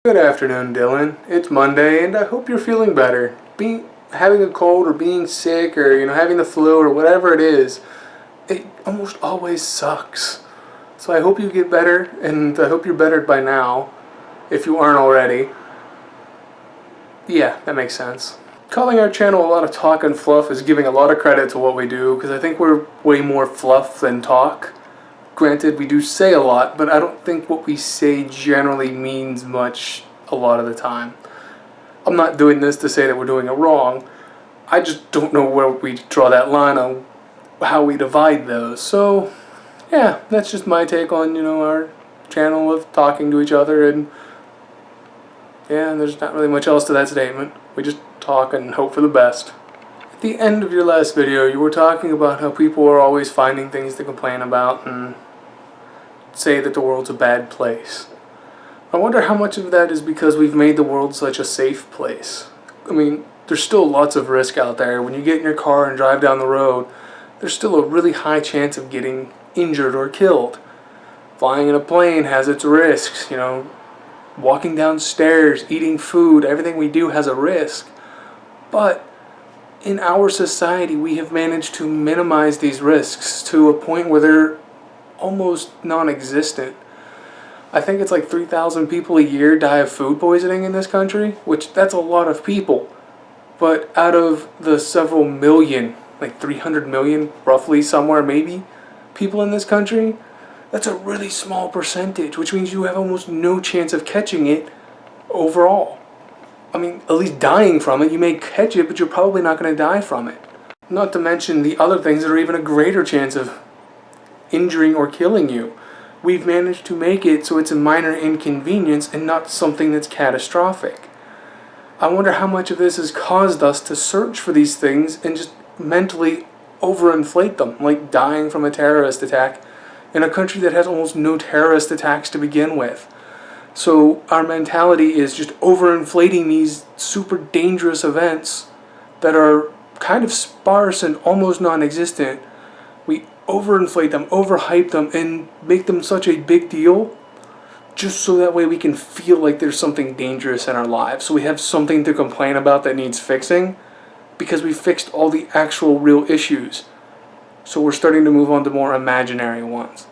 Good afternoon, Dylan. It's Monday, and I hope you're feeling better. Having a cold or being sick or having the flu or whatever it is, it almost always sucks. So I hope you get better, and I hope you're better by now, if you aren't already. Yeah, that makes sense. Calling our channel a lot of talk and fluff is giving a lot of credit to what we do, because I think we're way more fluff than talk. Granted, we do say a lot, but I don't think what we say generally means much a lot of the time. I'm not doing this to say that we're doing it wrong. I just don't know where we draw that line on how we divide those. So, yeah, that's just my take on, our channel of talking to each other, and yeah, there's not really much else to that statement. We just talk and hope for the best. At the end of your last video, you were talking about how people are always finding things to complain about and say that the world's a bad place. I wonder how much of that is because we've made the world such a safe place. I mean, there's still lots of risk out there. When you get in your car and drive down the road, there's still a really high chance of getting injured or killed. Flying in a plane has its risks, walking downstairs, eating food, everything we do has a risk. But in our society, we have managed to minimize these risks to a point where they're almost non-existent. I think it's like 3,000 people a year die of food poisoning in this country, which that's a lot of people. But out of the several million, like 300 million, roughly somewhere maybe, people in this country, that's a really small percentage, which means you have almost no chance of catching it overall. I mean, at least dying from it. You may catch it, but you're probably not going to die from it. Not to mention the other things that are even a greater chance of injuring or killing you. We've managed to make it so it's a minor inconvenience and not something that's catastrophic. I wonder how much of this has caused us to search for these things and just mentally overinflate them, like dying from a terrorist attack in a country that has almost no terrorist attacks to begin with. So our mentality is just overinflating these super dangerous events that are kind of sparse and almost non-existent. We overinflate them, overhype them, and make them such a big deal just so that way we can feel like there's something dangerous in our lives. So we have something to complain about that needs fixing because we fixed all the actual real issues. So we're starting to move on to more imaginary ones.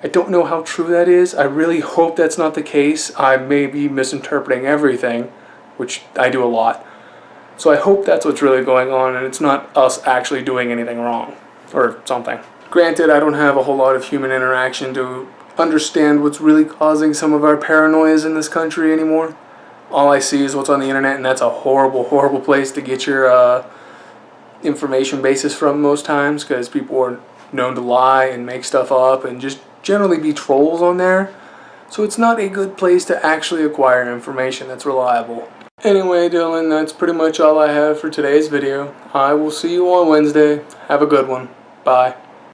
I don't know how true that is. I really hope that's not the case. I may be misinterpreting everything, which I do a lot. So I hope that's what's really going on and it's not us actually doing anything wrong or something. Granted, I don't have a whole lot of human interaction to understand what's really causing some of our paranoias in this country anymore. All I see is what's on the internet, and that's a horrible, horrible place to get your information basis from most times, because people are known to lie and make stuff up and just generally be trolls on there. So it's not a good place to actually acquire information that's reliable. Anyway, Dylan, that's pretty much all I have for today's video. I will see you on Wednesday. Have a good one. Bye.